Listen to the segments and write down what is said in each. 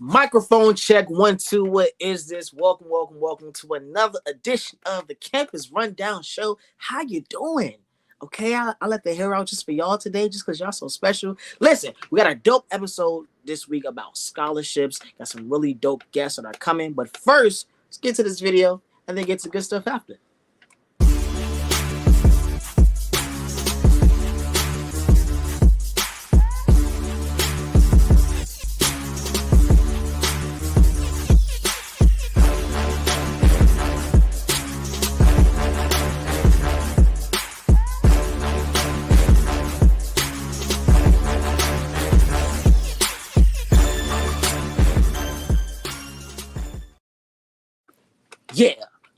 Microphone check 1 2. What is this? Welcome to another edition of the Campus Rundown Show. How you doing? Okay, I let the hair out just for y'all today, just because y'all so special. Listen, we got a dope episode this week about scholarships. Got some really dope guests that are coming. But first, let's get to this video and then get to good stuff after.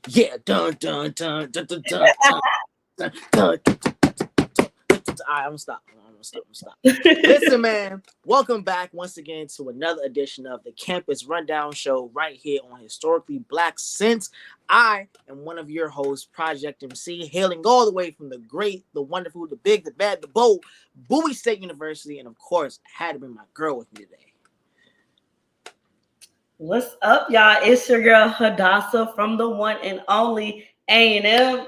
Yeah, dun dun dun dun dun dun dun dun. All right, I'm gonna stop. Listen, man, welcome back once again to another edition of the Campus Rundown Show right here on Historically Black Sense. I am one of your hosts, Project MC, hailing all the way from the great, the wonderful, the big, the bad, the bold, Bowie State University, and of course, I had to bring my girl with me today. What's up, y'all? It's your girl Hadassah from the one and only A&M,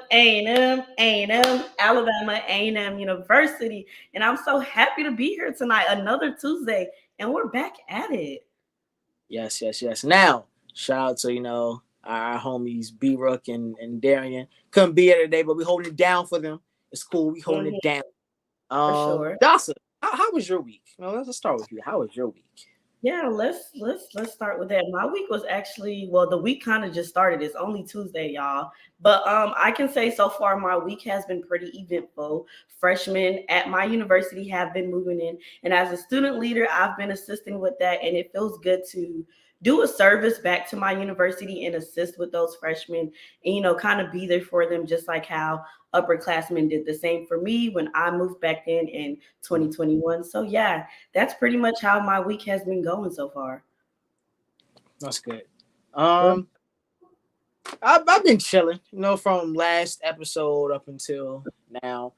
Alabama A&M University. And I'm so happy to be here tonight, another Tuesday, and we're back at it. Yes. Now, shout out to, our homies B-Rook and Darian. Couldn't be here today, but we holding it down for them. It's cool. We holding it down. For sure. Dasa, how was your week? Let's start with you. How was your week? Yeah, let's start with that. My week was actually, the week kind of just started. It's only Tuesday, y'all. But I can say so far my week has been pretty eventful. Freshmen at my university have been moving in. And as a student leader, I've been assisting with that. And it feels good to do a service back to my university and assist with those freshmen and, kind of be there for them, just like how upperclassmen did the same for me when I moved back in 2021. So yeah, that's pretty much how my week has been going so far. That's good. I've been chilling, from last episode up until now.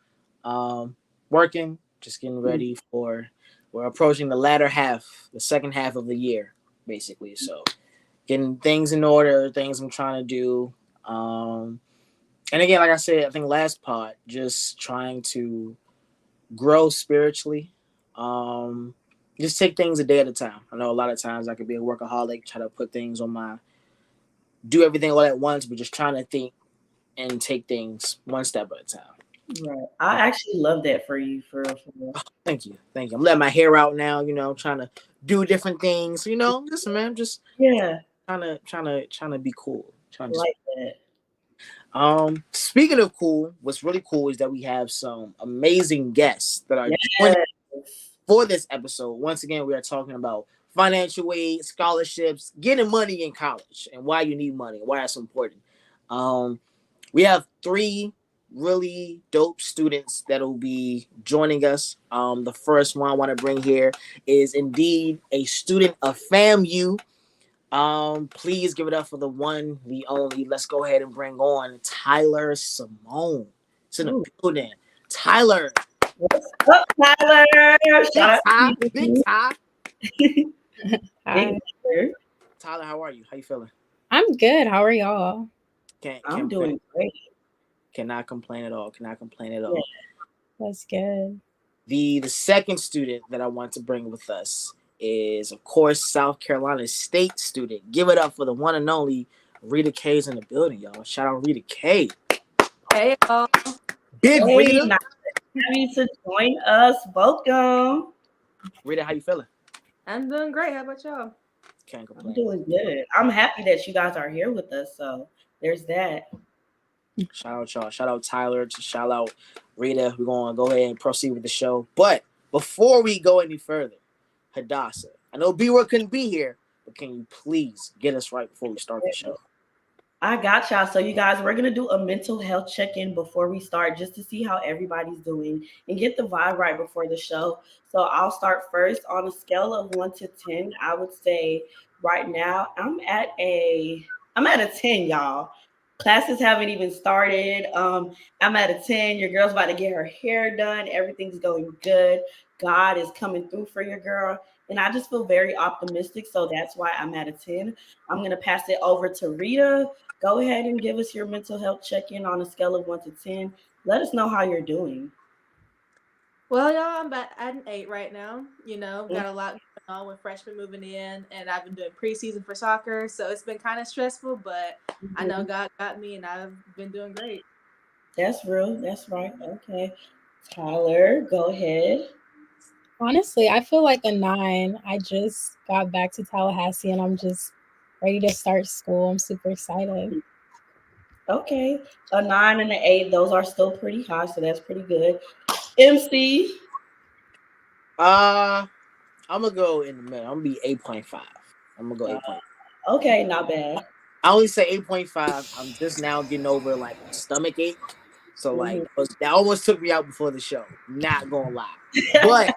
Working, just getting ready we're approaching the second half of the year, basically. So getting things in order, things I'm trying to do. And again, like I said, I think last pod, just trying to grow spiritually. Just take things a day at a time. I know a lot of times I could be a workaholic, try to put things do everything all at once, but just trying to think and take things one step at a time. Right. I actually love that for you, for real. Thank you. I'm letting my hair out now, trying to do different things. Listen, man, just trying to be cool. Trying to like that. Speaking of cool, what's really cool is that we have some amazing guests that are joining for this episode. Once again, we are talking about financial aid, scholarships, getting money in college, and why you need money, why that's important. We have 3 really dope students that will be joining us. The first one I want to bring here is indeed a student of FAMU. Please give it up for the one, the only. Let's go ahead and bring on Tyler Simone. It's in the building. Tyler. What's up, Tyler? Big Ty. Hi. Tyler, how are you? How you feeling? I'm good. How are y'all? I'm doing great. Cannot complain at all. Yeah, that's good. The second student that I want to bring with us is, of course, South Carolina State student. Give it up for the one and only Rita K's in the building, y'all. Shout out Rita K. Hey, y'all. Big Rita. Nice to join us. Welcome. Rita, how you feeling? I'm doing great. How about y'all? Can't complain. I'm doing good. I'm happy that you guys are here with us. So there's that. Shout out y'all. Shout out Tyler. Shout out Rita. We're going to go ahead and proceed with the show. But before we go any further, Hadassah, I know B-Rook couldn't be here, but can you please get us right before we start the show? I got y'all. So you guys, we're going to do a mental health check-in before we start, just to see how everybody's doing and get the vibe right before the show. So I'll start first. On a scale of 1 to 10, I would say right now I'm at a 10, y'all. Classes haven't even started. I'm at a 10. Your girl's about to get her hair done. Everything's going good. God is coming through for your girl. and I just feel very optimistic. So that's why I'm at a 10. I'm going to pass it over to Rita. Go ahead and give us your mental health check-in on a scale of 1 to 10. Let us know how you're doing. Well, y'all, I'm at an 8 right now. Got a lot going on with freshmen moving in, and I've been doing preseason for soccer, so it's been kind of stressful, but I know God got me, and I've been doing great. That's real. That's right. Okay. Tyler, go ahead. Honestly, I feel like a 9. I just got back to Tallahassee and I'm just ready to start school. I'm super excited. Okay. A 9 and an 8, those are still pretty high, so that's pretty good. MC. I'm gonna go in the middle. I'm gonna be 8.5. I'm gonna go 8.5. Okay, not bad. I only say 8.5. I'm just now getting over like a stomach ache. So like that almost took me out before the show. Not gonna lie.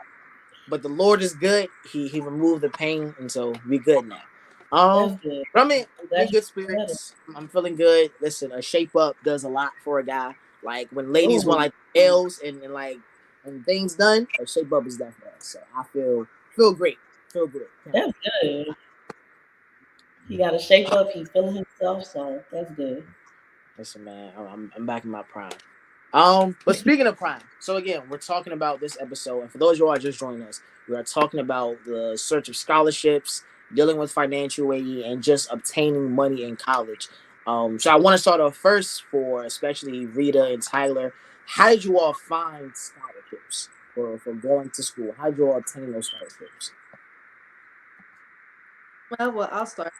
But the Lord is good. He removed the pain, and so we good now. That's good. But I'm in That's good spirits. I'm feeling good. Listen, a shape up does a lot for a guy. Like when ladies want like L's and like and things done, a shape up is definitely. So I feel great. Feel good. That's good. He got to shape up. He's feeling himself, so that's good. Listen, man, I'm back in my prime. But speaking of prime, so again, we're talking about this episode, and for those of you who are just joining us, we are talking about the search of scholarships, dealing with financial aid, and just obtaining money in college. So I want to start off first for especially Rita and Tyler. How did you all find scholarships for going to school? How did you all obtain those scholarships? Well, I'll start.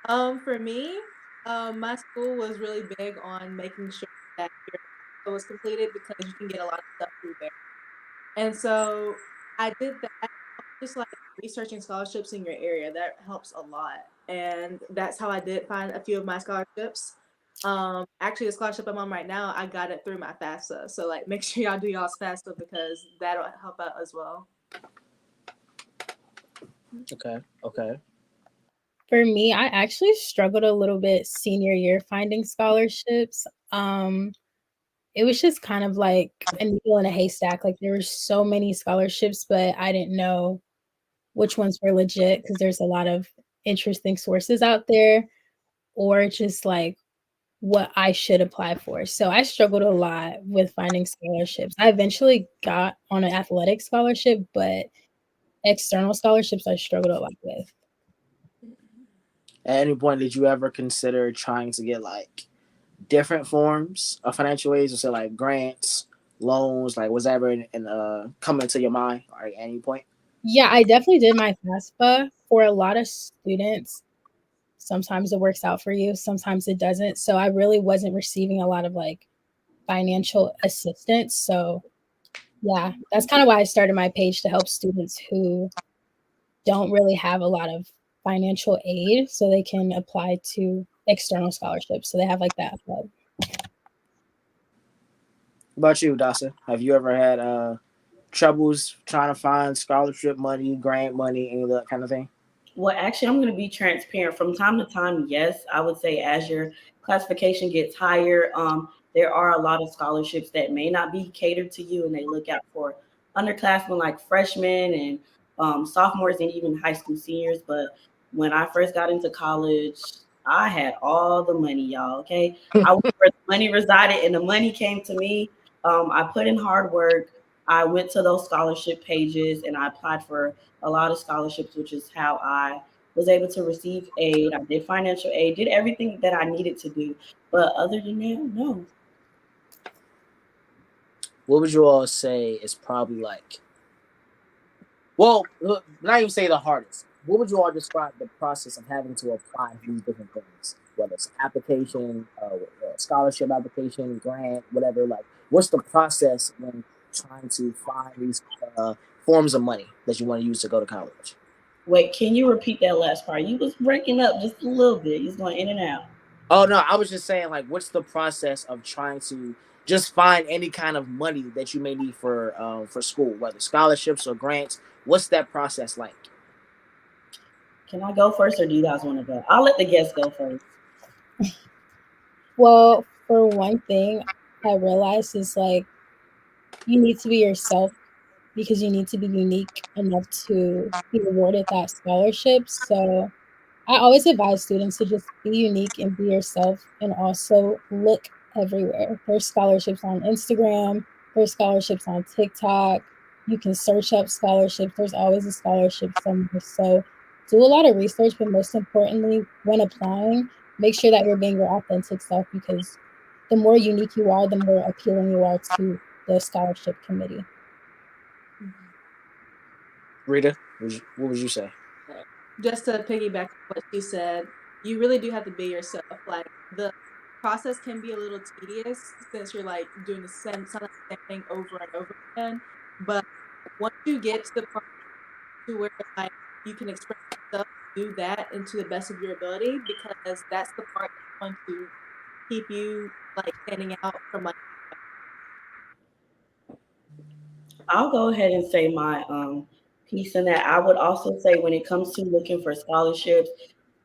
For me, my school was really big on making sure that your was completed because you can get a lot of stuff through there. And so I did that, just like researching scholarships in your area. That helps a lot. And that's how I did find a few of my scholarships. Actually, the scholarship I'm on right now, I got it through my FAFSA. So like, make sure y'all do y'all's FAFSA because that'll help out as well. Okay. For me, I actually struggled a little bit senior year finding scholarships. It was just kind of like a needle in a haystack. Like there were so many scholarships, but I didn't know which ones were legit because there's a lot of interesting sources out there, or just like what I should apply for. So I struggled a lot with finding scholarships. I eventually got on an athletic scholarship, but external scholarships I struggled a lot with. At any point, did you ever consider trying to get like different forms of financial aid, so like grants, loans, like was ever coming to your mind at any point? Yeah, I definitely did my FAFSA. For a lot of students, sometimes it works out for you, sometimes it doesn't. So I really wasn't receiving a lot of like financial assistance. So yeah, that's kind of why I started my page to help students who don't really have a lot of financial aid so they can apply to external scholarships. So they have like that hub. What about you, Dasa? Have you ever had troubles trying to find scholarship money, grant money, any of that kind of thing? Well, actually, I'm going to be transparent. From time to time, yes, I would say as your classification gets higher, there are a lot of scholarships that may not be catered to you, and they look out for underclassmen like freshmen and sophomores and even high school seniors. But when I first got into college, I had all the money, y'all. Okay, I went where the money resided, and the money came to me. I put in hard work. I went to those scholarship pages and I applied for a lot of scholarships, which is how I was able to receive aid. I did financial aid, did everything that I needed to do. But other than that, no. What would you all say is probably like, well, not even say the hardest. What would you all describe the process of having to apply for these different things, whether it's application, scholarship application, grant, whatever? Like, what's the process when trying to find these forms of money that you want to use to go to college? Wait, can you repeat that last part? You was breaking up just a little bit. You was going in and out. Oh no, I was just saying like, what's the process of trying to just find any kind of money that you may need for school, whether scholarships or grants? What's that process like? Can I go first or do you guys want to go? I'll let the guests go first. Well, for one thing, I realized is like you need to be yourself. because you need to be unique enough to be awarded that scholarship. So I always advise students to just be unique and be yourself and also look everywhere. There's scholarships on Instagram, there's scholarships on TikTok. You can search up scholarships. There's always a scholarship somewhere. So do a lot of research, but most importantly, when applying, make sure that you're being your authentic self because the more unique you are, the more appealing you are to the scholarship committee. Rita, what would you say? Just to piggyback on what she said, you really do have to be yourself. Like the process can be a little tedious since you're like doing the same thing over and over again. But once you get to the point to where like you can express yourself, do that into the best of your ability because that's the part that's going to keep you like standing out from like. I'll go ahead and say my piece in that. I would also say when it comes to looking for scholarships,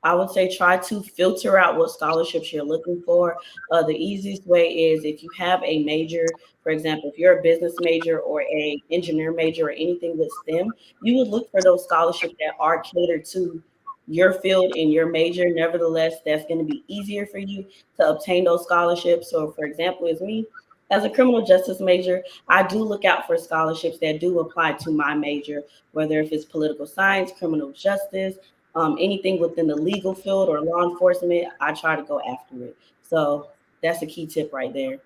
I would say try to filter out what scholarships you're looking for. The easiest way is if you have a major, for example, if you're a business major or a engineer major or anything with STEM, you would look for those scholarships that are catered to your field and your major. Nevertheless, that's going to be easier for you to obtain those scholarships. So, for example, as me, as a criminal justice major, I do look out for scholarships that do apply to my major, whether if it's political science, criminal justice, anything within the legal field or law enforcement, I try to go after it. So that's a key tip right there.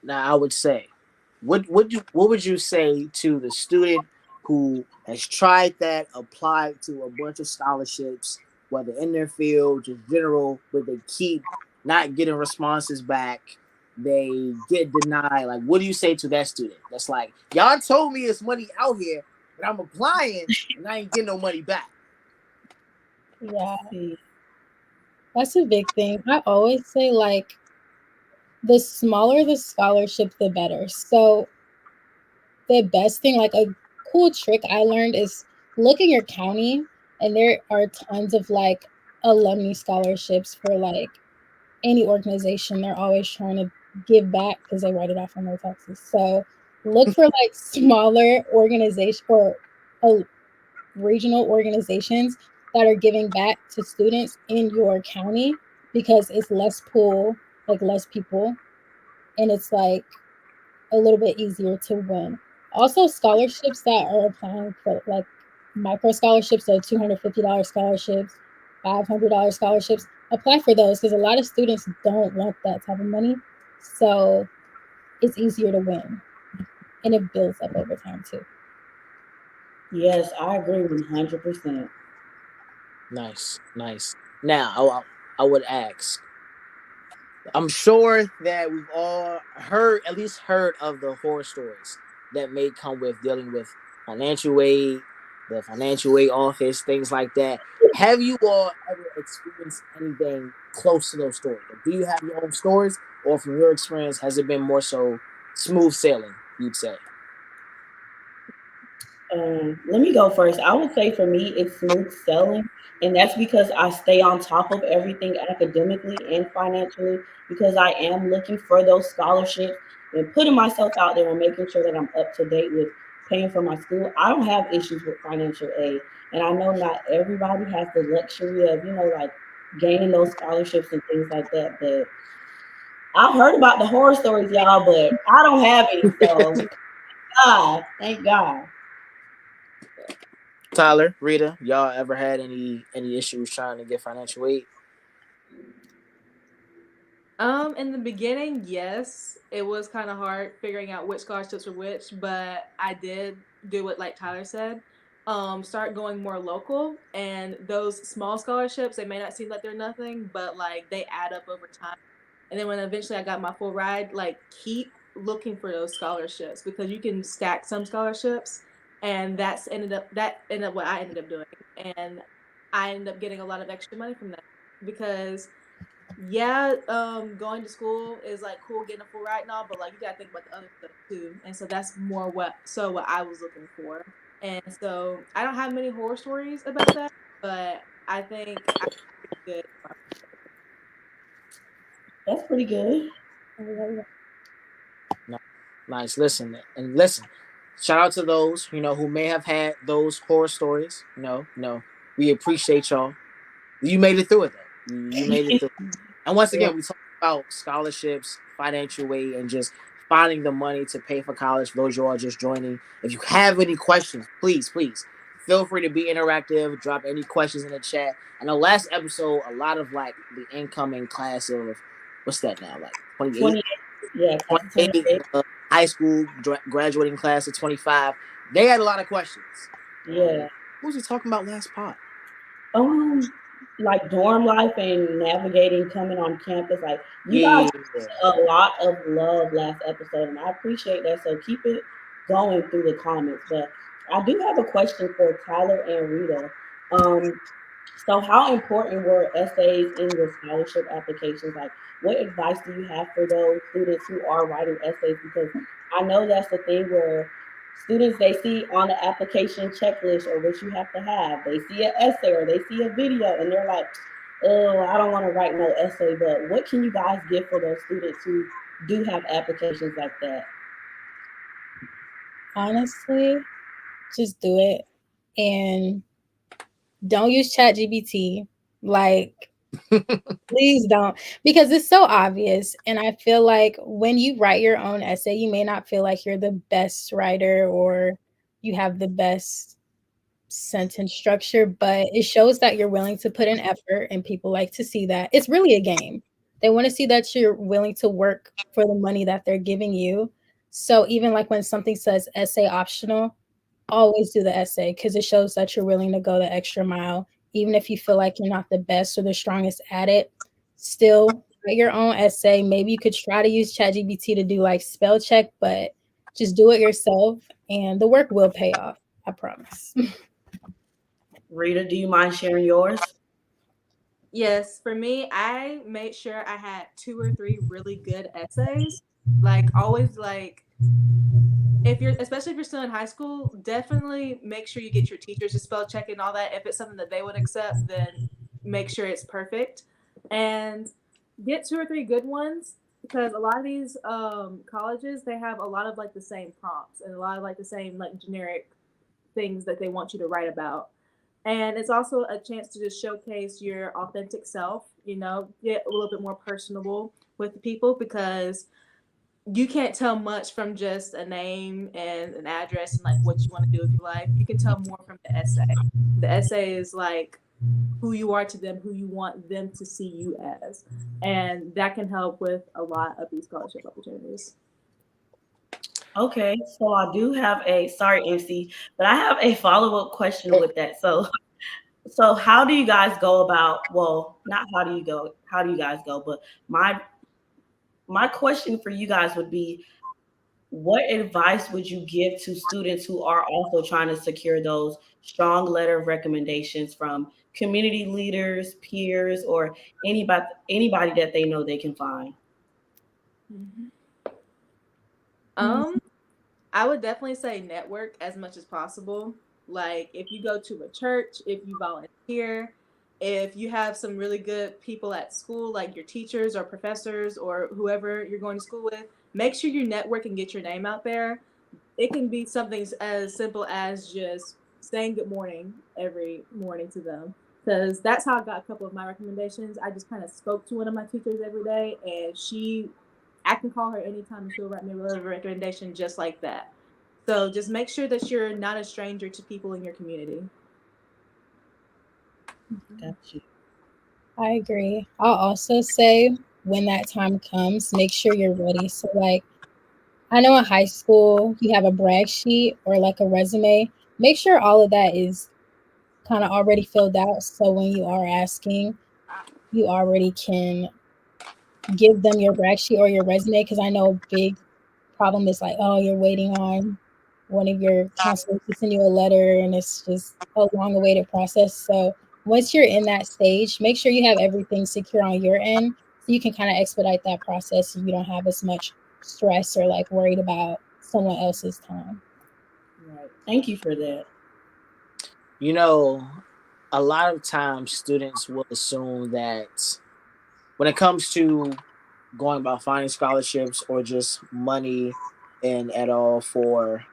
Now, I would say, what would you say to the student who has tried that, applied to a bunch of scholarships, whether in their field, just general, but they keep not getting responses back, they get denied. Like, what do you say to that student? That's like, y'all told me it's money out here, but I'm applying and I ain't getting no money back. Yeah, that's a big thing. I always say, like, the smaller the scholarship, the better. So the best thing, like a cool trick I learned is look in your county, and there are tons of like alumni scholarships for like any organization. They're always trying to give back because they write it off on their taxes. So look for like smaller organization or regional organizations that are giving back to students in your county because it's less pool, like less people, and it's like a little bit easier to win. Also, scholarships that are applying for like micro scholarships, so $250 scholarships, $500 scholarships, apply for those because a lot of students don't want that type of money. So it's easier to win and it builds up over time too. Yes, I agree 100%. Nice, nice. Now, I would ask, I'm sure that we've all heard, at least heard of the horror stories that may come with dealing with financial aid, the financial aid office, things like that. Have you all ever experienced anything close to those stories? Like, do you have your own stories, or from your experience, has it been more so smooth sailing, you'd say? Let me go first. I would say for me, it's smooth sailing, and that's because I stay on top of everything academically and financially because I am looking for those scholarships and putting myself out there and making sure that I'm up to date with paying for my school. I don't have issues with financial aid, and I know not everybody has the luxury of, like gaining those scholarships and things like that. But I've heard about the horror stories, y'all, but I don't have any. So, God, thank God. Tyler, Rita, y'all ever had any issues trying to get financial aid? In the beginning, yes, it was kind of hard figuring out which scholarships were which, but I did do it like Tyler said. Start going more local, and those small scholarships, they may not seem like they're nothing, but like they add up over time. And then when eventually I got my full ride, like keep looking for those scholarships because you can stack some scholarships, and that ended up what I ended up doing, and I ended up getting a lot of extra money from that because yeah, going to school is like cool, getting a full ride and all, but like you gotta think about the other stuff too. And so that's more what I was looking for. And so I don't have many horror stories about that, but I think I did good. That's pretty good. Nice. Listen, and listen. shout out to those, who may have had those horror stories. We appreciate y'all. You made it through it though. You made it through. And once Yeah. again, we talk about scholarships, financial aid, and just finding the money to pay for college for those you are just joining. If you have any questions, please feel free to be interactive. Drop any questions in the chat. I know last episode, a lot of like the incoming class of what's that now, like 28, 28. Yeah, class of 28, 28. high school graduating class of 25. They had a lot of questions. Yeah. What was he talking about last pod? Like dorm life and navigating coming on campus. Like you guys Yeah. a lot of love last episode, and I appreciate that. So keep it going through the comments. But I do have a question for Tyler and Rita. So how important were essays in your scholarship applications? Like, what advice do you have for those students who are writing essays? Because I know that's the thing where students, they see on the application checklist or what you have, they see an essay or they see a video and they're like, oh, I don't want to write no essay. But what can you guys give for those students who do have applications like that? Honestly, just do it and don't use ChatGPT. Like, please don't, because it's so obvious. And I feel like when you write your own essay, you may not feel like you're the best writer or you have the best sentence structure, but it shows that you're willing to put in effort, and people like to see that. It's really a game. They want to see that you're willing to work for the money that they're giving you. So even like when something says essay optional, always do the essay because it shows that you're willing to go the extra mile. Even if you feel like you're not the best or the strongest at it, still write your own essay. Maybe you could try to use ChatGPT to do like spell check, but just do it yourself and the work will pay off. I promise. Rita, do you mind sharing yours? Yes, for me, I made sure I had 2 or 3 really good essays. Like always, like especially if you're still in high school, definitely make sure you get your teachers to spell check and all that. If it's something that they would accept, then make sure it's perfect and get 2 or 3 good ones, because a lot of these colleges, they have a lot of like the same prompts and a lot of like the same like generic things that they want you to write about. And it's also a chance to just showcase your authentic self, get a little bit more personable with the people, because you can't tell much from just a name and an address and like what you want to do with your life. You can tell more from the essay. The essay is like who you are to them, who you want them to see you as. And that can help with a lot of these scholarship opportunities. Okay, so I do have sorry, MC, but I have a follow-up question with that. So how do you guys go about, well, not how do you guys go, but my question for you guys would be, what advice would you give to students who are also trying to secure those strong letter of recommendations from community leaders, peers, or anybody that they know they can find? I would definitely say network as much as possible. Like if you go to a church, if you volunteer, if you have some really good people at school, like your teachers or professors or whoever you're going to school with, make sure you network and get your name out there. It can be something as simple as just saying good morning every morning to them. Because that's how I got a couple of my recommendations. I just kind of spoke to one of my teachers every day, and I can call her anytime and she'll write me a recommendation just like that. So just make sure that you're not a stranger to people in your community. Got you. I agree. I'll also say when that time comes, make sure you're ready. So like I know in high school you have a brag sheet or like a resume. Make sure all of that is kind of already filled out. So when you are asking, you already can give them your brag sheet or your resume. Because I know a big problem is like, oh, you're waiting on one of your counselors to send you a letter and it's just a long awaited process. So once you're in that stage, make sure you have everything secure on your end so you can kind of expedite that process so you don't have as much stress or like worried about someone else's time. Right. Thank you for that. A lot of times students will assume that when it comes to going about finding scholarships or just money, in at all for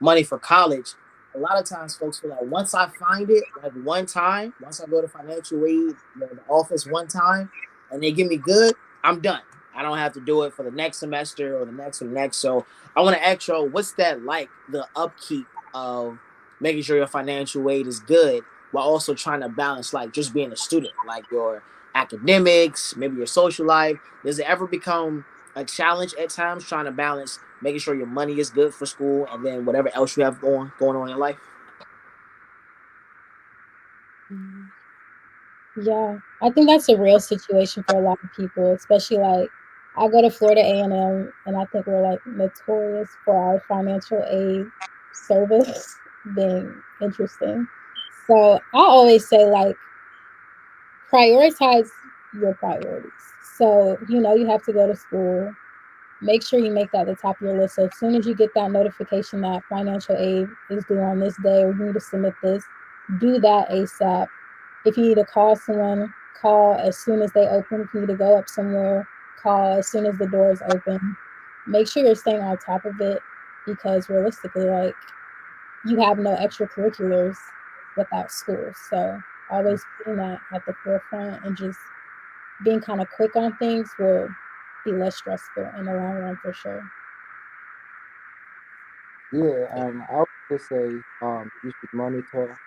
money for college, a lot of times folks feel like once I find it, like one time, once I go to financial aid, the office one time, and they give me good, I'm done. I don't have to do it for the next semester or the next or the next. So I want to ask y'all, what's that like? The upkeep of making sure your financial aid is good while also trying to balance like just being a student, like your academics, maybe your social life. Does it ever become a challenge at times trying to balance making sure your money is good for school and then whatever else you have going on in life? Yeah, I think that's a real situation for a lot of people, especially like I go to Florida A&M, and I think we're like notorious for our financial aid service being interesting. So I always say like prioritize your priorities. So you have to go to school. Make sure you make that the top of your list. So as soon as you get that notification that financial aid is due on this day or you need to submit this, do that ASAP. If you need to call someone, call as soon as they open. If you need to go up somewhere, call as soon as the doors open. Make sure you're staying on top of it because realistically, like you have no extracurriculars without school. So always putting that at the forefront and just being kind of quick on things will be less stressful in the long run for sure. Yeah, I would just say you should monitor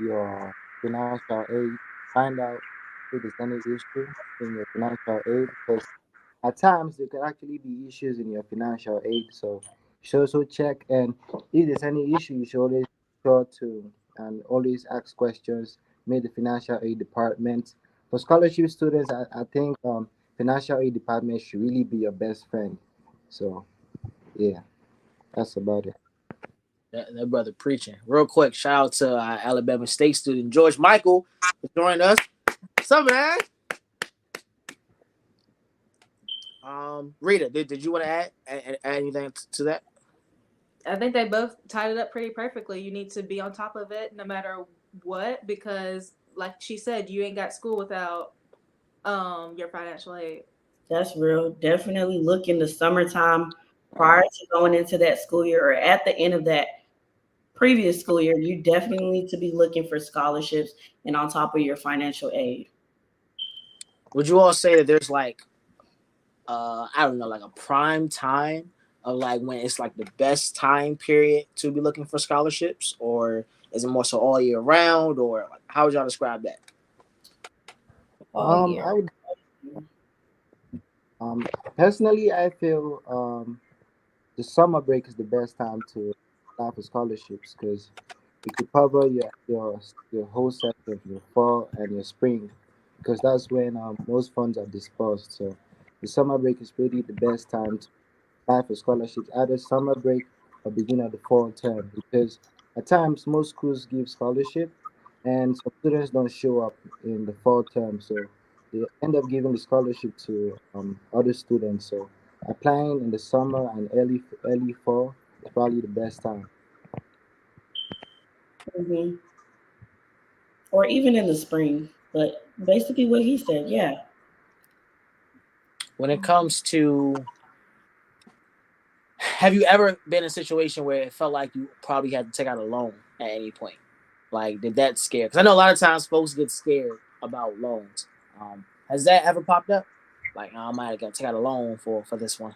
your financial aid, find out if there's any issue in your financial aid because at times there could actually be issues in your financial aid. So you should also check and if there's any issue, you should always sure to and always ask questions. Meet the financial aid department. For scholarship students, I think financial aid department should really be your best friend. So yeah, that's about it. That brother preaching. Real quick, shout out to Alabama State student George Michael for joining us. What's up, man? Rita, did you want to add anything to that? I think they both tied it up pretty perfectly. You need to be on top of it no matter what, because like she said, you ain't got school without your financial aid. That's real. Definitely look in the summertime prior to going into that school year or at the end of that previous school year. You definitely need to be looking for scholarships and on top of your financial aid. Would you all say that there's like I don't know, like a prime time of like when it's like the best time period to be looking for scholarships, or is it more so all year round, or like, how would y'all describe that? All I year. would um personally I feel the summer break is the best time to apply for scholarships because it could cover your whole section, your fall and your spring, because that's when most funds are dispersed. So the summer break is really the best time to apply for scholarships, either summer break or beginning of the fall term, because at times most schools give scholarship and some students don't show up in the fall term, so they end up giving the scholarship to other students. So applying in the summer and early fall is probably the best time. Hmm. Or even in the spring. But basically, what he said, yeah. When it comes to, have you ever been in a situation where it felt like you probably had to take out a loan at any point? Like, did that scare? Because I know a lot of times folks get scared about loans. Has that ever popped up? Like, I might have got to take out a loan for this one.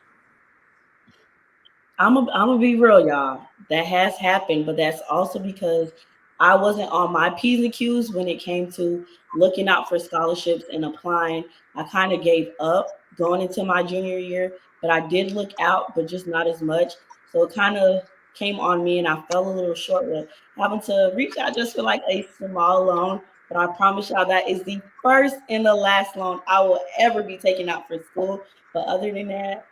I'm gonna be real, y'all. That has happened, but that's also because I wasn't on my P's and Q's when it came to looking out for scholarships and applying. I kind of gave up going into my junior year, but I did look out, but just not as much. So it kind of came on me, and I fell a little short with having to reach out just for like a small loan. But I promise y'all that is the first and the last loan I will ever be taking out for school. But other than that,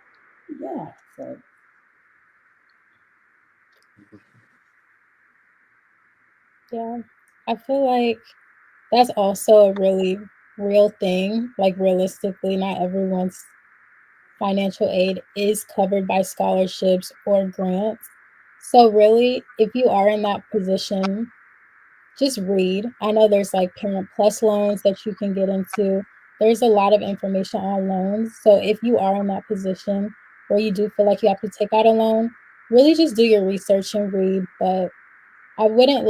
yeah. So Yeah. I feel like that's also a really real thing. Like realistically, not everyone's financial aid is covered by scholarships or grants. So really, if you are in that position, just read. I know there's like Parent Plus loans that you can get into. There's a lot of information on loans. So if you are in that position, where you do feel like you have to take out a loan, really just do your research and read. But I wouldn't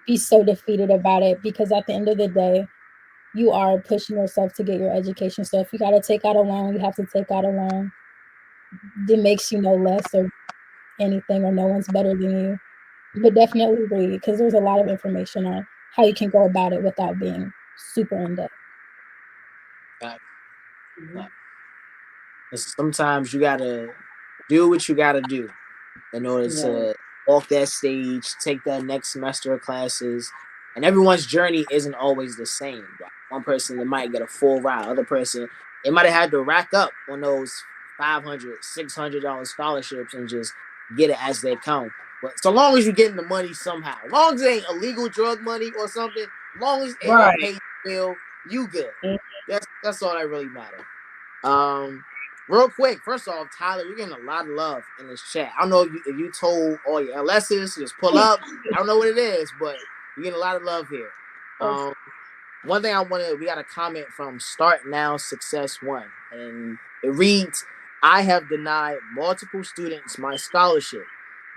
be so defeated about it, because at the end of the day, you are pushing yourself to get your education. So if you got to take out a loan, you have to take out a loan. It makes you no less or anything, or no one's better than you. But definitely read, because there's a lot of information on how you can go about it without being super in depth. Sometimes you gotta do what you gotta do in order to walk that stage, take that next semester of classes. And everyone's journey isn't always the same. One person, they might get a full ride. Other person, they might have had to rack up on those $500, $600 scholarships and just get it as they come. But so long as you're getting the money somehow, as long as it ain't illegal drug money or something, as long as it ain't paid bill, you good. That's all that really matters. Real quick, first off, Tyler, you're getting a lot of love in this chat. I don't know if you told all your LSs to just pull up. I don't know what it is, but you're getting a lot of love here. One thing we got a comment from Start Now Success One, and it reads, I have denied multiple students my scholarship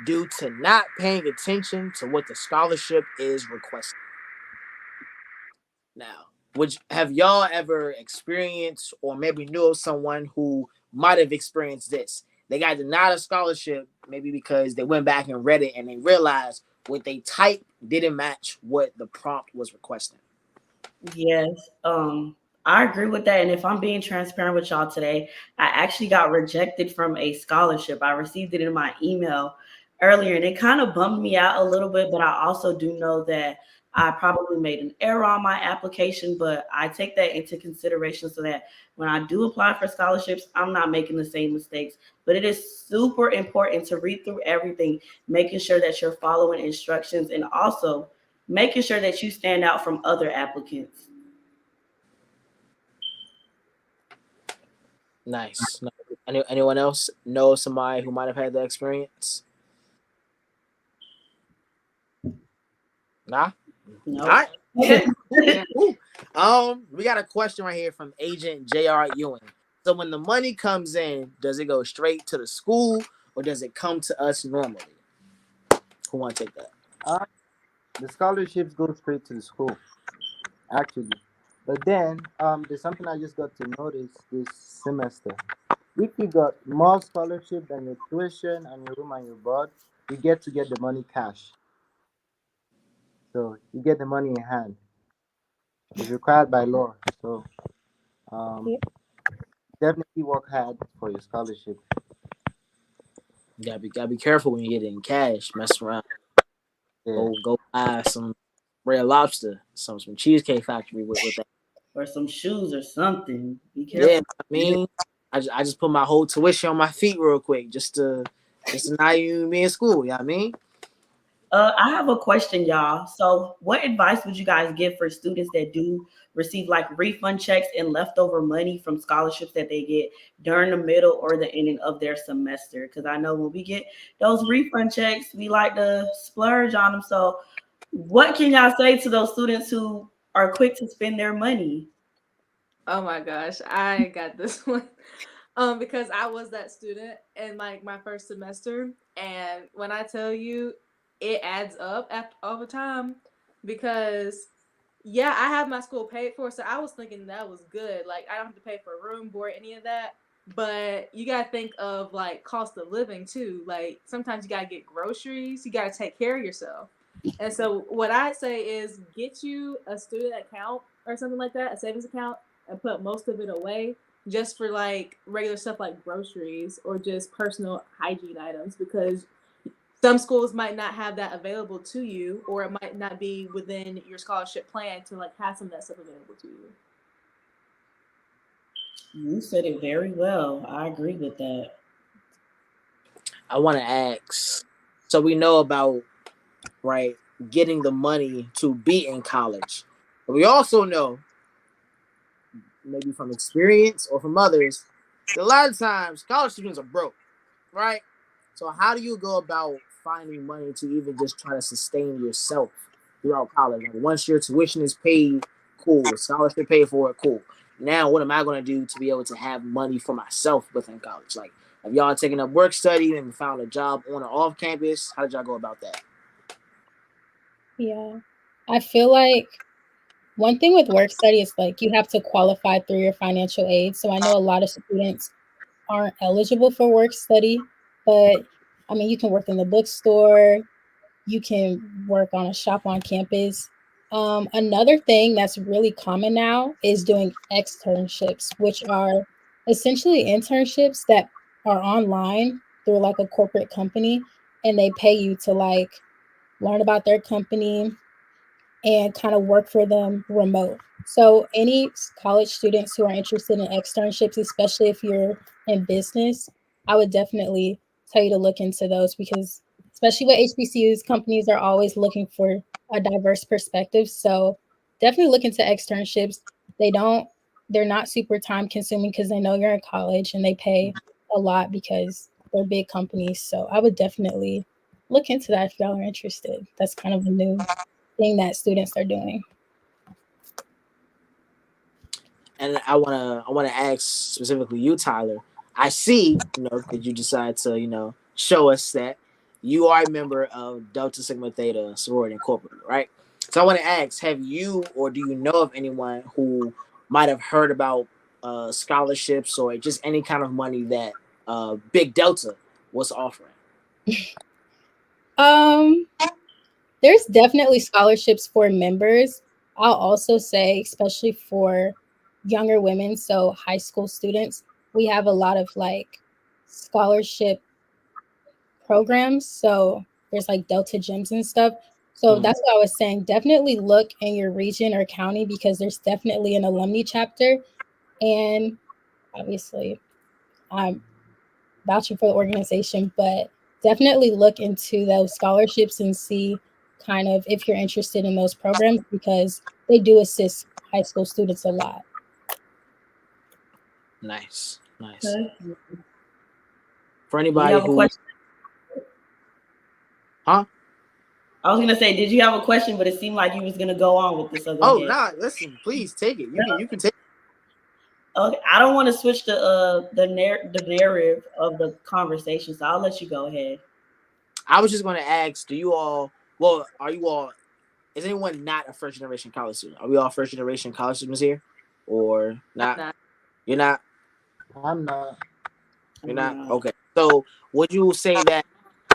due to not paying attention to what the scholarship is requesting. Now, have y'all ever experienced, or maybe knew of someone who might have experienced this? They got denied a scholarship, maybe because they went back and read it and they realized what they typed didn't match what the prompt was requesting. Yes, I agree with that. And if I'm being transparent with y'all today, I actually got rejected from a scholarship. I received it in my email earlier, and it kind of bummed me out a little bit, but I also do know that I probably made an error on my application, but I take that into consideration so that when I do apply for scholarships, I'm not making the same mistakes. But it is super important to read through everything, making sure that you're following instructions, and also making sure that you stand out from other applicants. Nice. Anyone else know somebody who might have had that experience? Nah? Nope. All right. We got a question right here from Agent J.R. Ewing. So when the money comes in, does it go straight to the school or does it come to us normally? Who want to take that? The scholarships go straight to the school, actually. But then there's something I just got to notice this semester. If you got more scholarship than your tuition and your room and your board, you get to get the money cash. So you get the money in hand. It's required by law. So definitely work hard for your scholarship. You gotta be careful when you get it in cash. Mess around. Yeah. Go buy some Red Lobster, some Cheesecake Factory with that. Or some shoes or something. Be careful. Yeah, I mean, I just put my whole tuition on my feet real quick just to not even be in school. You know what I mean? I have a question, y'all. So what advice would you guys give for students that do receive like refund checks and leftover money from scholarships that they get during the middle or the ending of their semester? Because I know when we get those refund checks, we like to splurge on them. So what can y'all say to those students who are quick to spend their money? Oh my gosh, I got this one. Because I was that student in like my first semester, and when I tell you, it adds up after all the time. Because yeah, I have my school paid for, so I was thinking that was good. Like I don't have to pay for room, board, any of that. But you gotta think of like cost of living too. Like sometimes you gotta get groceries, you gotta take care of yourself. And so what I say is get you a student account or something like that, a savings account, and put most of it away just for like regular stuff like groceries or just personal hygiene items, because some schools might not have that available to you, or it might not be within your scholarship plan to like have some of that stuff available to you. You said it very well. I agree with that. I want to ask, so we know about, right, getting the money to be in college, but we also know, maybe from experience or from others, that a lot of times college students are broke, right? So how do you go about finding money to even just try to sustain yourself throughout college? Like once your tuition is paid, cool. Scholarship paid for it, cool. now what am I going to do to be able to have money for myself within college? Like, have y'all taken up work study and found a job on or off campus? How did y'all go about that? Yeah. I feel like one thing with work study is like you have to qualify through your financial aid. So I know a lot of students aren't eligible for work study, but I mean, you can work in the bookstore, you can work on a shop on campus. Another thing that's really common now is doing externships, which are essentially internships that are online through like a corporate company, and they pay you to like learn about their company and kind of work for them remote. So any college students who are interested in externships, especially if you're in business, I would definitely tell you to look into those because especially with HBCUs, companies are always looking for a diverse perspective. So definitely look into externships. They're not super time consuming because they know you're in college and they pay a lot because they're big companies. So I would definitely look into that if y'all are interested. That's kind of a new thing that students are doing. And I wanna ask specifically you, Tyler. I see, that you decide to, show us that you are a member of Delta Sigma Theta Sorority Incorporated, right? So I want to ask, have you or do you know of anyone who might have heard about scholarships or just any kind of money that Big Delta was offering? Um, there's definitely scholarships for members. I'll also say, especially for younger women, so high school students, we have a lot of like scholarship programs. So there's like Delta gyms and stuff. So Mm. that's what I was saying. Definitely look in your region or county because there's definitely an alumni chapter. And obviously, I'm vouching for the organization, but definitely look into those scholarships and see kind of if you're interested in those programs because they do assist high school students a lot. Nice, nice. Okay. For Do you anybody have a who, question? huh? I was gonna say, did you have a question? But it seemed like you was gonna go on with this, so go Oh, ahead. nah. Listen, please take it. You can take. Okay, I don't want to switch the narrative of the conversation, so I'll let you go ahead. I was just going to ask, do you all? Well, are you all? Is anyone not a first generation college student? Are we all first generation college students here, or I'm not? not. You're not. I'm not. You're I'm not. not. Okay. So, would you say that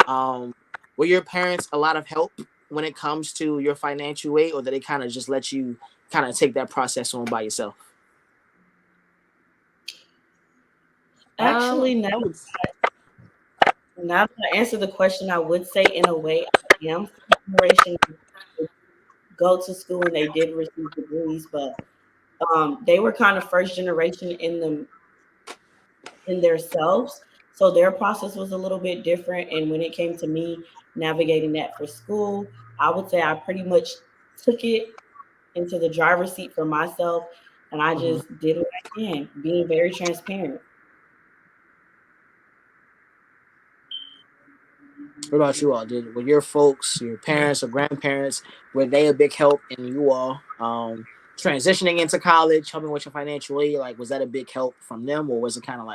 um, were your parents a lot of help when it comes to your financial aid, or did they kind of just let you kind of take that process on by yourself? Actually, I now, would. now that I answer the question, I would say in a way I am first generation. Go to school and they did receive degrees, but they were kind of first generation in themselves. So their process was a little bit different. And when it came to me navigating that for school, I would say I pretty much took it into the driver's seat for myself and I Mhm. just did what I can, being very transparent. What about you all? Were your folks, your parents or grandparents, were they a big help in you all transitioning into college, helping with your financial aid? Like, was that a big help from them, or was it kind of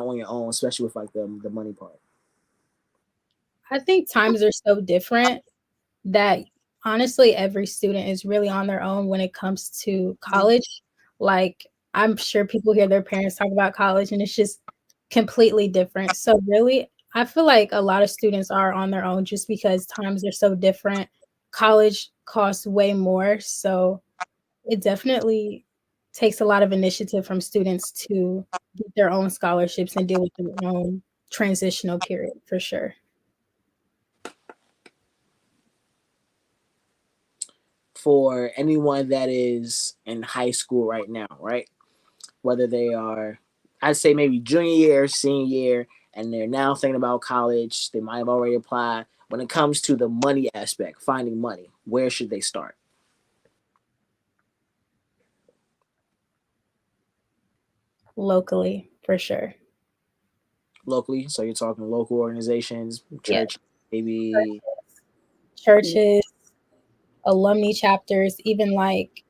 on your own, especially with like the money part? I think times are so different that honestly every student is really on their own when it comes to college. Like I'm sure people hear their parents talk about college and it's just completely different. So really, I feel like a lot of students are on their own just because times are so different. College costs way more, so it definitely takes a lot of initiative from students to get their own scholarships and deal with their own transitional period for sure. For anyone that is in high school right now, right? Whether they are, I'd say maybe junior year, senior year, and they're now thinking about college, they might have already applied. When it comes to the money aspect, finding money, where should they start? Locally for sure. Locally, so you're talking local organizations, Yeah. church, maybe. Churches, alumni chapters, even like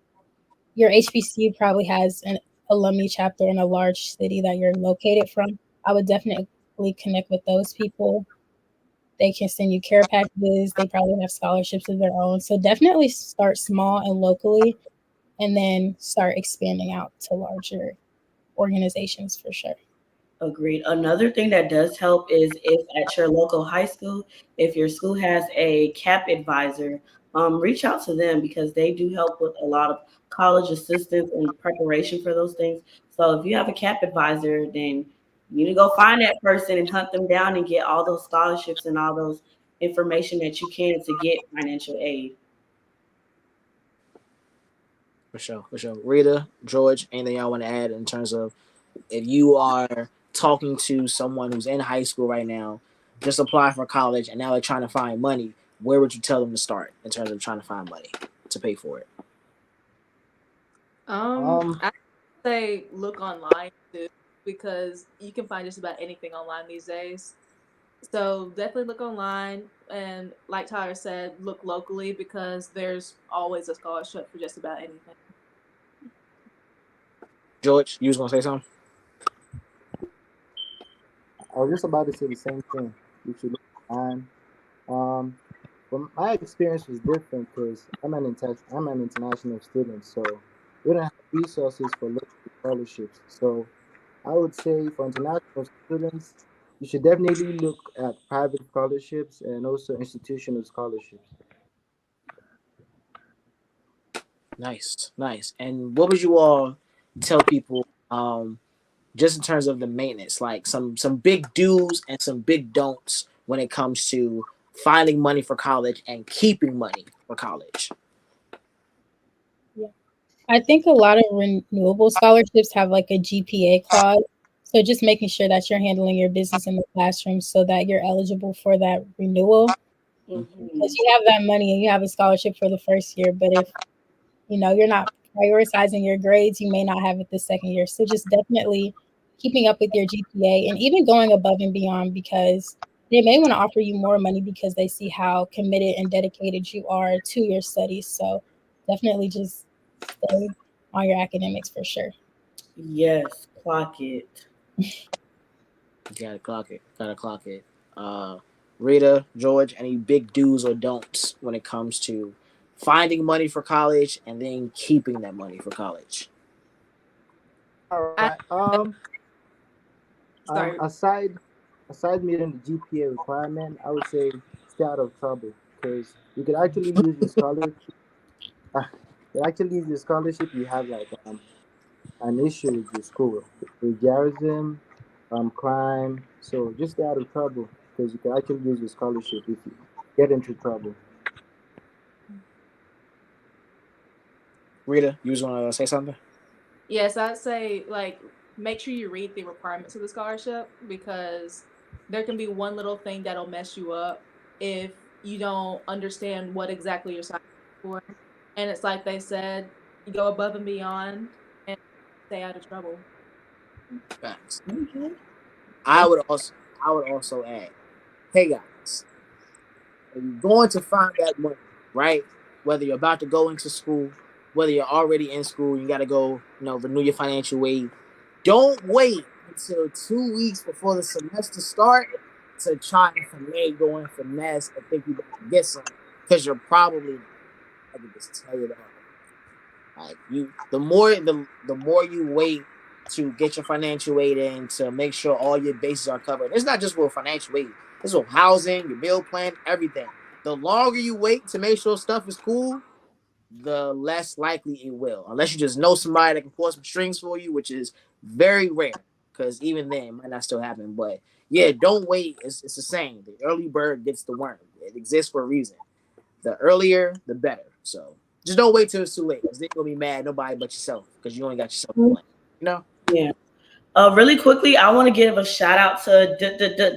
your HBCU probably has alumni chapter in a large city that you're located from, I would definitely connect with those people. They can send you care packages. They probably have scholarships of their own. So definitely start small and locally, and then start expanding out to larger organizations for sure. Agreed. Another thing that does help is if at your local high school, if your school has a CAP advisor, reach out to them because they do help with a lot of college assistance and preparation for those things. So if you have a CAP advisor, then you need to go find that person and hunt them down and get all those scholarships and all those information that you can to get financial aid. For sure, for sure. Rita, George, anything y'all want to add in terms of if you are talking to someone who's in high school right now, just apply for college, and now they're trying to find money, where would you tell them to start in terms of trying to find money to pay for it? I say look online too, because you can find just about anything online these days. So definitely look online, and like Tyler said, look locally because there's always a scholarship for just about anything. George, you was gonna say something? I was just about to say the same thing. You should look online. Um, but my experience was different because I'm an international student, so we don't have resources for local scholarships. So I would say for international students, you should definitely look at private scholarships and also institutional scholarships. Nice, nice. And what would you all tell people, just in terms of the maintenance, like some big do's and some big don'ts when it comes to finding money for college and keeping money for college? Yeah. I think a lot of renewable scholarships have like a GPA clause. So just making sure that you're handling your business in the classroom so that you're eligible for that renewal. Because Mhm. you have that money and you have a scholarship for the first year, but if you're not prioritizing your grades, you may not have it the second year. So just definitely keeping up with your GPA and even going above and beyond because they may want to offer you more money because they see how committed and dedicated you are to your studies. So definitely just stay on your academics for sure. Yes, clock it. You gotta clock it. Gotta clock it. Uh, Rita, George, any big do's or don'ts when it comes to finding money for college and then keeping that money for college? All I right. sorry. Aside meeting the GPA requirement, I would say stay out of trouble because you could actually lose your scholarship. You actually lose your scholarship. You have like an issue with your school, plagiarism, crime. So just stay out of trouble because you can actually lose your scholarship if you get into trouble. Rita, you just want to say something? Yes, I'd say like make sure you read the requirements of the scholarship because there can be one little thing that'll mess you up if you don't understand what exactly you're signing up for. And it's like they said, you go above and beyond and stay out of trouble. Facts. Okay. I would also I would also add, hey guys, if you're going to find that money, right? Whether you're about to go into school, whether you're already in school, you got to go, renew your financial aid. Don't wait until 2 weeks before the semester start to try and finagle and finesse and think you're going to get something because you're probably not. I can just tell you that. Like the more you wait to get your financial aid in to make sure all your bases are covered. It's not just with financial aid. It's with housing, your bill plan, everything. The longer you wait to make sure stuff is cool, the less likely it will. Unless you just know somebody that can pull some strings for you, which is very rare. Because even then, it might not still happen. But yeah, don't wait. It's the same. The early bird gets the worm. It exists for a reason. The earlier, the better. So just don't wait till it's too late. Because then you're going to be mad nobody but yourself. Because you only got yourself to blame. You know? Yeah. Really quickly, I want to give a shout out to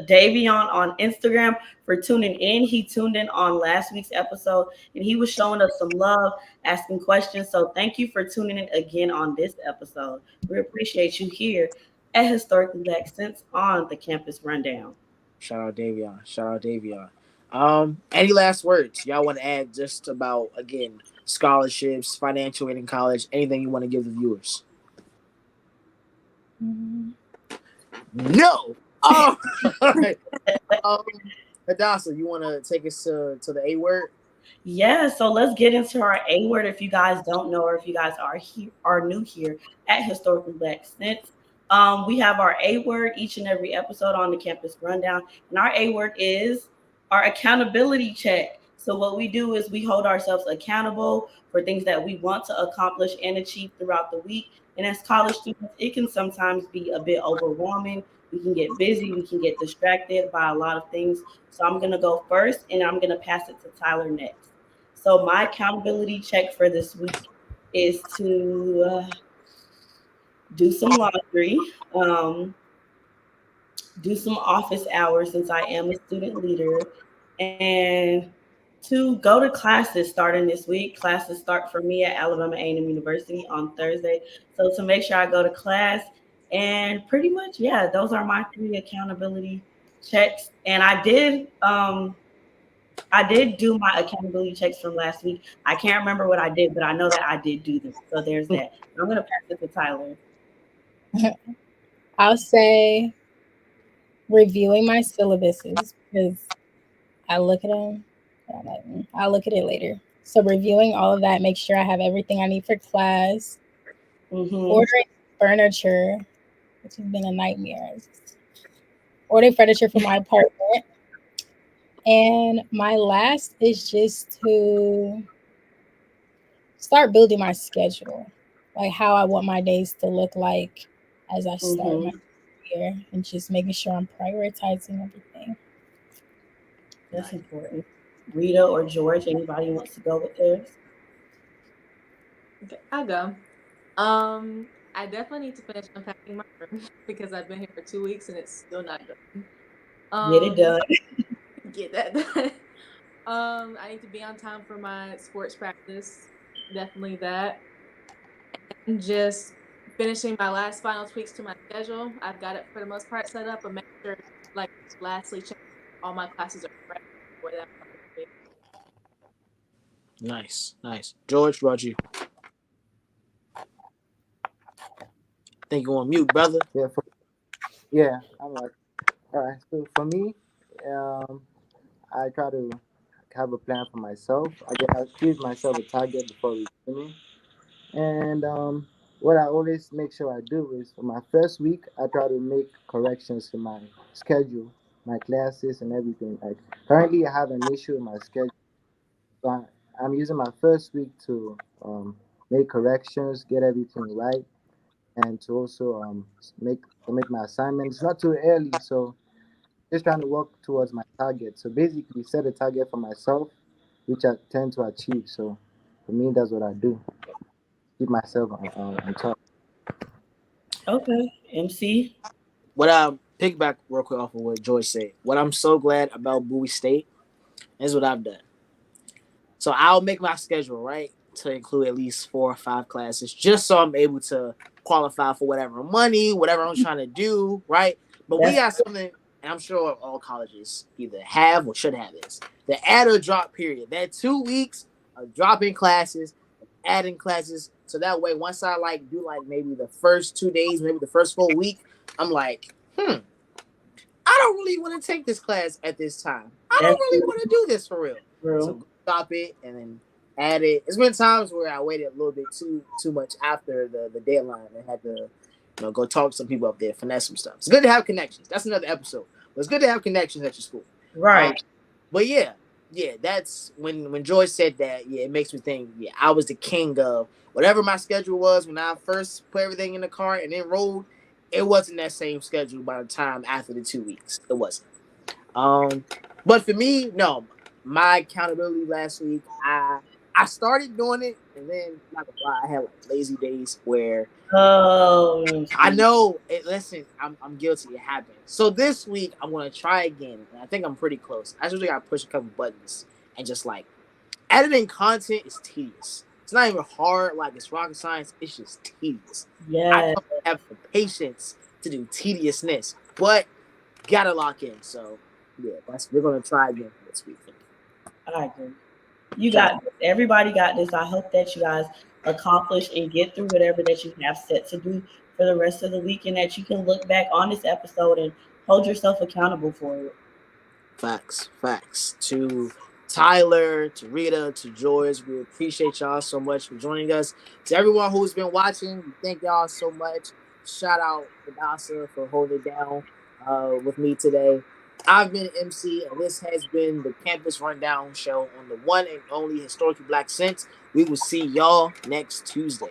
Davion on Instagram for tuning in. He tuned in on last week's episode and he was showing us some love, asking questions. So thank you for tuning in again on this episode. We appreciate you here at Historically Black Sense on the Campus Rundown. Shout out Davion. Shout out Davion. Any last words y'all want to add just about, again, scholarships, financial aid in college, anything you want to give the viewers? No. Oh, Hadassah, you want to take us to the A word? Yeah, so let's get into our A word. If you guys don't know, or if you guys are new here at Historically Black Sense, we have our A word each and every episode on the campus rundown, and our A word is our accountability check. So what we do is we hold ourselves accountable for things that we want to accomplish and achieve throughout the week. And as college students, it can sometimes be a bit overwhelming. We can get busy, we can get distracted by a lot of things. So I'm gonna go first, and I'm gonna pass it to Tyler next. So my accountability check for this week is to do some laundry, do some office hours since I am a student leader, and to go to classes starting this week. Classes start for me at Alabama A&M University on Thursday. So to make sure I go to class, and pretty much, yeah, those are my 3 accountability checks. And I did do my accountability checks from last week. I can't remember what I did, but I know that I did do them. So there's that. I'm going to pass it to Tyler. I'll say reviewing my syllabuses because I look at them. I'm like, I'll look at it later. So reviewing all of that, make sure I have everything I need for class. Ordering furniture, which has been a nightmare. Ordering furniture for my apartment. And my last is just to start building my schedule, like how I want my days to look like as I start my year, and just making sure I'm prioritizing everything. That's important. Rita or George, anybody wants to go with theirs? Okay, I'll go. I definitely need to finish unpacking my room because I've been here for 2 weeks and it's still not done. Get it done. Get that done. I need to be on time for my sports practice. Definitely that. And just finishing my last final tweaks to my schedule. I've got it for the most part set up, but make sure, like, lastly, check all my classes are correct before that. Nice. George, Roger. I think you're on mute, brother. Yeah, I'm like, all right. So for me, I try to have a plan for myself. I give myself a target before resuming, and what I always make sure I do is for my first week, I try to make corrections to my schedule, my classes, and everything. Like currently, I have an issue with my schedule, so I'm using my first week to make corrections, get everything right, and to also make my assignments. It's not too early, so just trying to work towards my target. So basically, set a target for myself, which I tend to achieve. So for me, that's what I do. Keep myself on top. Okay, MC. What I piggyback real quick off of what George said. What I'm so glad about Bowie State is what I've done. So I'll make my schedule, right, to include at least 4 or 5 classes, just so I'm able to qualify for whatever money, whatever I'm trying to do, right? But we got something, and I'm sure all colleges either have or should have this: the add or drop period. That 2 weeks of dropping classes, adding classes, so that way once I do maybe the first 2 days, maybe the first full week, I'm like, I don't really want to take this class at this time. I don't really want to do this for real. So stop it and then add it. There's been times where I waited a little bit too much after the deadline and had to go talk to some people up there, finesse some stuff. It's good to have connections. That's another episode. But it's good to have connections at your school. Right. But yeah, that's when Joy said that, it makes me think, I was the king of whatever my schedule was when I first put everything in the cart and enrolled. It wasn't that same schedule by the time after the 2 weeks. It wasn't. But for me, no. My accountability last week, I started doing it, and then not gonna lie, I had lazy days where I know it. Listen, I'm guilty. It happened. So this week I'm gonna try again, and I think I'm pretty close. I just gotta push a couple buttons and just editing content is tedious. It's not even hard, it's rocket science. It's just tedious. Yeah. I don't have the patience to do tediousness, but gotta lock in. So we're gonna try again this week. I agree. You got this. Everybody got this. I hope that you guys accomplish and get through whatever that you have set to do for the rest of the week, and that you can look back on this episode and hold yourself accountable for it. Facts. To Tyler, to Rita, to George, we appreciate y'all so much for joining us. To everyone who's been watching, we thank y'all so much. Shout out to Dasa for holding it down with me today. I've been MC, and this has been the Campus Rundown show on the one and only Historically Black Sense. We will see y'all next Tuesday.